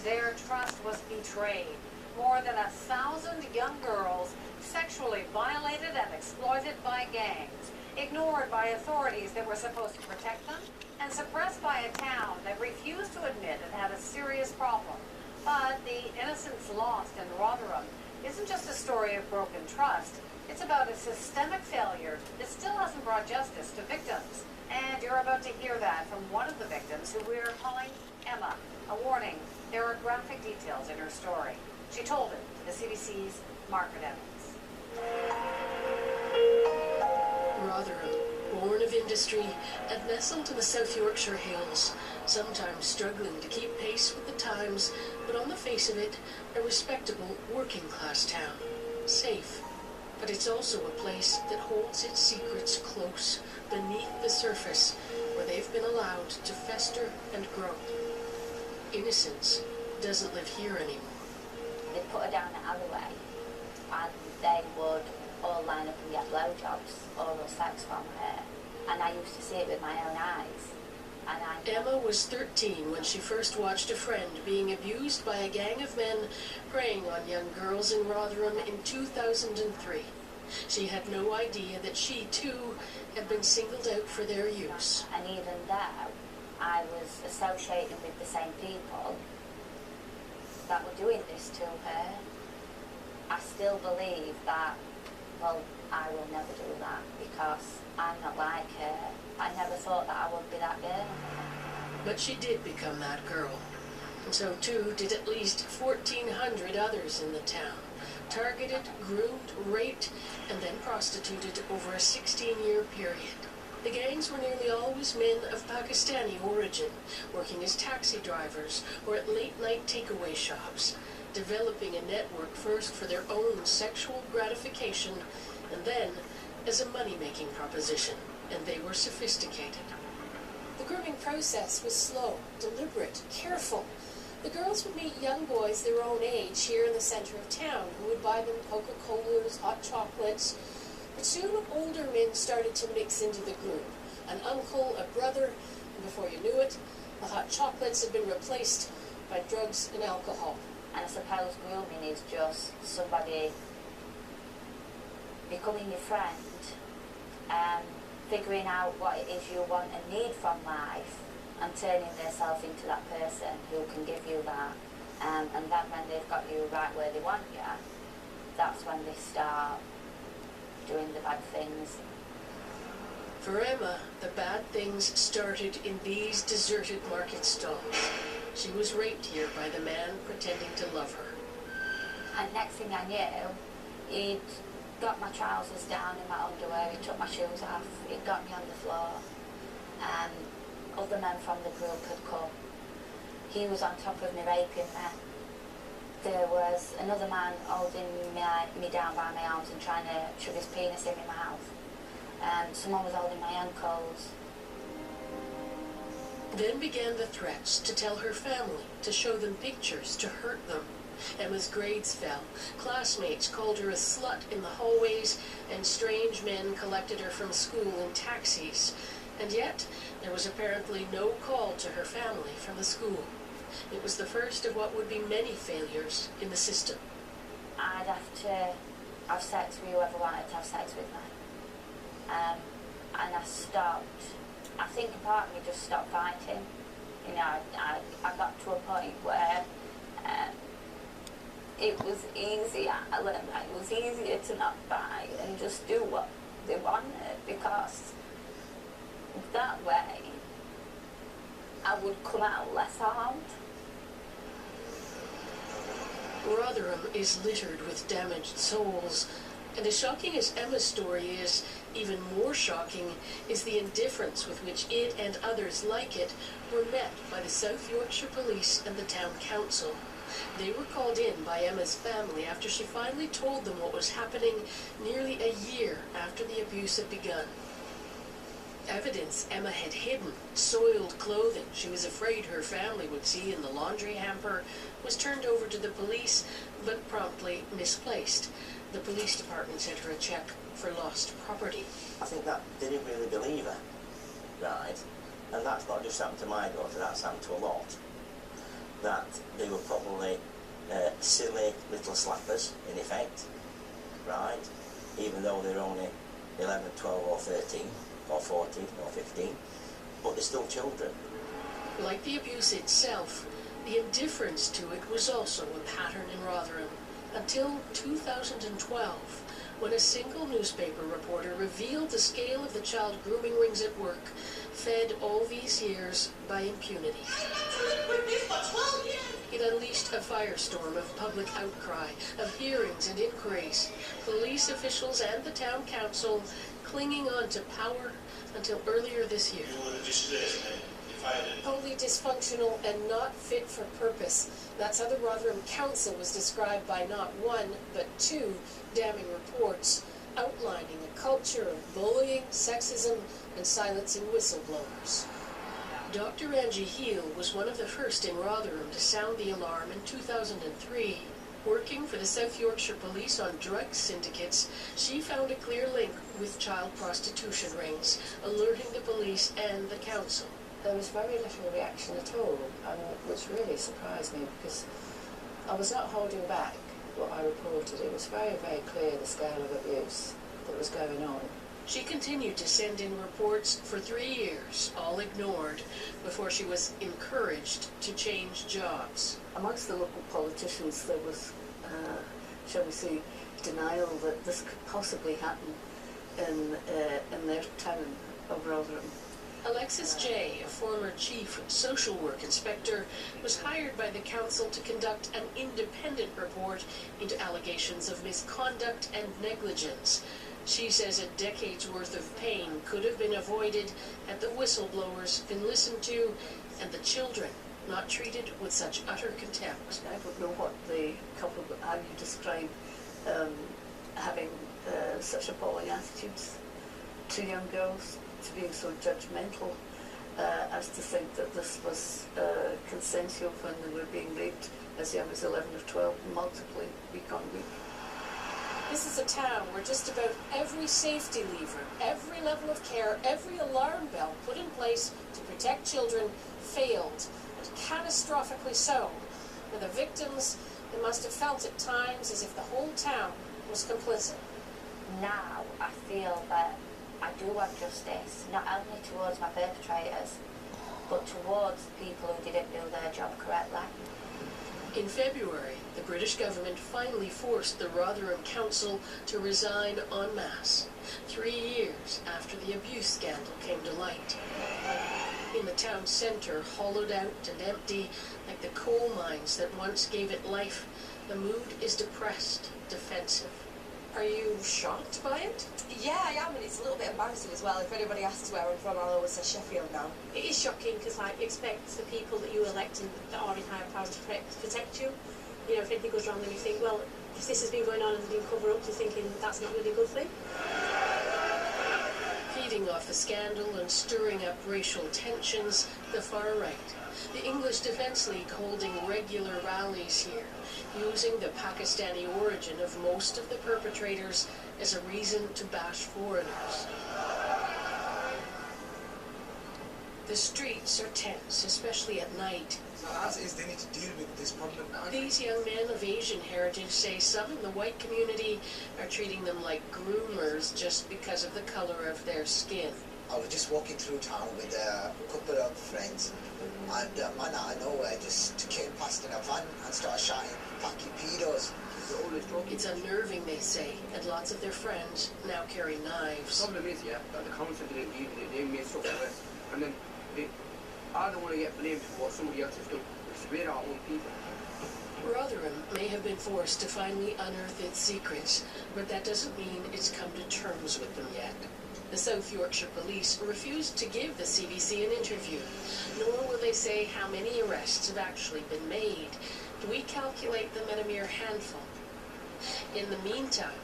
Their trust was betrayed. More than 1,000 young girls sexually violated and exploited by gangs, ignored by authorities that were supposed to protect them, and suppressed by a town that refused to admit it had a serious problem. But the innocence lost in Rotherham isn't just a story of broken trust. It's about a systemic failure that still hasn't brought justice to victims. And you're about to hear that from one of the victims, who we're calling Emma. A warning, there are graphic details in her story. She told it to the CBC's Margaret Evans. Rotherham, born of industry and nestled in the South Yorkshire hills, sometimes struggling to keep pace with the times, but on the face of it, a respectable working-class town. Safe. But it's also a place that holds its secrets close, beneath the surface, where they've been allowed to fester and grow. Innocence doesn't live here anymore. They put her down the alleyway, and they would all line up and get blowjobs, oral sex from her. And I used to see it with my own eyes. Emma was 13 when she first watched a friend being abused by a gang of men preying on young girls in Rotherham in 2003. She had no idea that she, too, had been singled out for their use. And even though I was associating with the same people that were doing this to her, I still believe that, well, I will never do that because I'm not like her. I never thought that I would be that girl. But she did become that girl. And so too did at least 1,400 others in the town. Targeted, groomed, raped, and then prostituted over a 16-year period. The gangs were nearly always men of Pakistani origin, working as taxi drivers or at late-night takeaway shops, developing a network first for their own sexual gratification and then as a money-making proposition, and they were sophisticated. The grooming process was slow, deliberate, careful. The girls would meet young boys their own age here in the center of town who would buy them Coca-Colas, hot chocolates. But soon older men started to mix into the group. An uncle, a brother, and before you knew it, the hot chocolates had been replaced by drugs and alcohol. And I suppose grooming is just somebody becoming your friend, figuring out what it is you want and need from life, and turning themselves into that person who can give you that. And then when they've got you right where they want you, that's when they start doing the bad things. For Emma, the bad things started in these deserted market stalls. She was raped here by the man pretending to love her. And next thing I knew, he'd got my trousers down in my underwear, he took my shoes off, he'd got me on the floor, and other men from the group had come. He was on top of me, raping me. There was another man holding me down by my arms and trying to shove his penis in my mouth. Someone was holding my ankles. Then began the threats to tell her family, to show them pictures, to hurt them. Emma's grades fell. Classmates called her a slut in the hallways, and strange men collected her from school in taxis. And yet, there was apparently no call to her family from the school. It was the first of what would be many failures in the system. I'd have to have sex with whoever wanted to have sex with me. And I stopped. I think a part of me just stopped fighting. You know, I got to a point where it was easier. I learned that it was easier to not fight and just do what they wanted, because that way I would come out less harmed. Rotherham is littered with damaged souls, and as shocking as Emma's story is, even more shocking is the indifference with which it and others like it were met by the South Yorkshire Police and the Town Council. They were called in by Emma's family after she finally told them what was happening nearly a year after the abuse had begun. Evidence Emma had hidden, soiled clothing she was afraid her family would see in the laundry hamper, was turned over to the police, but promptly misplaced. The police department sent her a check for lost property. I think that they didn't really believe her, right? And that's not just happened to my daughter, that's happened to a lot. that they were probably silly little slappers, in effect, right? Even though they're only 11, 12 or 13 or 14 or 15, but they're still children. Like the abuse itself, the indifference to it was also a pattern in Rotherham, until 2012, when a single newspaper reporter revealed the scale of the child grooming rings at work, fed all these years by impunity. It unleashed a firestorm of public outcry, of hearings and inquiries, police officials and the town council clinging on to power until earlier this year. Wholly dysfunctional and not fit for purpose. That's how the Rotherham Council was described by not one, but two damning reports outlining a culture of bullying, sexism, and silencing whistleblowers. Dr. Angie Heal was one of the first in Rotherham to sound the alarm in 2003. Working for the South Yorkshire Police on drug syndicates, she found a clear link with child prostitution rings, alerting the police and the council. There was very little reaction at all, which really surprised me because I was not holding back what I reported. It was very, very clear the scale of abuse that was going on. She continued to send in reports for 3 years, all ignored, before she was encouraged to change jobs. Amongst the local politicians there was, shall we say, denial that this could possibly happen in their town of Rotherham. Alexis Jay, a former chief social work inspector, was hired by the council to conduct an independent report into allegations of misconduct and negligence. She says a decade's worth of pain could have been avoided had the whistleblowers been listened to and the children not treated with such utter contempt. I don't know what the couple, how you describe having such appalling attitudes to young girls, to being so judgmental as to think that this was consensual when they were being raped as young as 11 or 12, multiply week on week. This is a town where just about every safety lever, every level of care, every alarm bell put in place to protect children failed, and catastrophically so. For the victims, they must have felt at times as if the whole town was complicit. Now I feel that I do want justice, not only towards my perpetrators, but towards people who didn't do their job correctly. In February, the British government finally forced the Rotherham Council to resign en masse, 3 years after the abuse scandal came to light. In the town centre, hollowed out and empty, like the coal mines that once gave it life, the mood is depressed, defensive. Are you shocked by it? Yeah, I am, and it's a little bit embarrassing as well. If anybody asks where I'm from, I'll always say Sheffield now. It is shocking because, like, you expect the people that you elect and that are in higher power to protect you. You know, if anything goes wrong, then you think, well, if this has been going on and there's been cover-ups, you're thinking that's not really a good thing. Feeding off the scandal and stirring up racial tensions, the far right. The English Defence League holding regular rallies here, using the Pakistani origin of most of the perpetrators as a reason to bash foreigners. The streets are tense, especially at night. As is, they need to deal with this problem now. These young men of Asian heritage say some in the white community are treating them like groomers just because of the color of their skin. I was just walking through town with a couple of friends, and a man out of nowhere just came past in a van and started shouting, "Fuck you pedos." It's unnerving, they say, and lots of their friends now carry knives. The problem is, yeah, that the council they made stuff of it, and then I don't want to get blamed for what somebody else has done. It's we're our own people. Rotherham may have been forced to finally unearth its secrets, but that doesn't mean it's come to terms with them yet. The South Yorkshire Police refused to give the CBC an interview, nor will they say how many arrests have actually been made. We calculate them at a mere handful. In the meantime,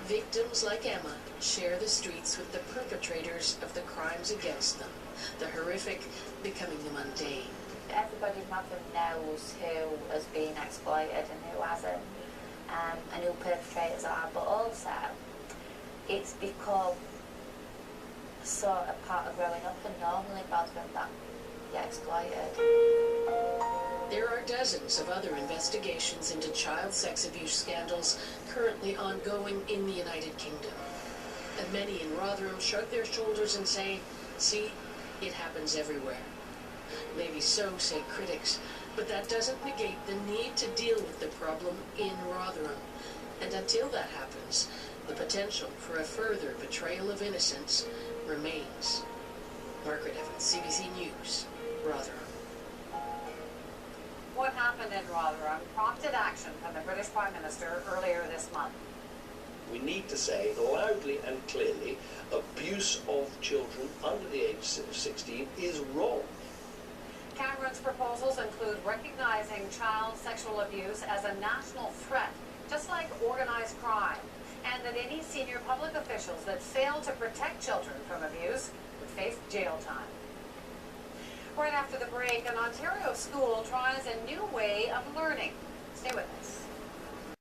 victims like Emma share the streets with the perpetrators of the crimes against them, the horrific becoming the mundane. Everybody in Rotherham knows who has been exploited and who hasn't, and who perpetrators are, but also it's become sort of part of growing up and normal in Rotherham that you're exploited. There are dozens dozens of other investigations into child sex abuse scandals currently ongoing in the United Kingdom. And many in Rotherham shrug their shoulders and say, see, it happens everywhere. Maybe so, say critics, but that doesn't negate the need to deal with the problem in Rotherham. And until that happens, the potential for a further betrayal of innocence remains. Margaret Evans, CBC News, Rotherham. What happened in Rotherham prompted action from the British Prime Minister earlier this month. We need to say loudly and clearly, abuse of children under the age of 16 is wrong. Cameron's proposals include recognizing child sexual abuse as a national threat, just like organized crime, and that any senior public officials that fail to protect children from abuse would face jail time. Right after the break, an Ontario school tries a new way of learning. Stay with us.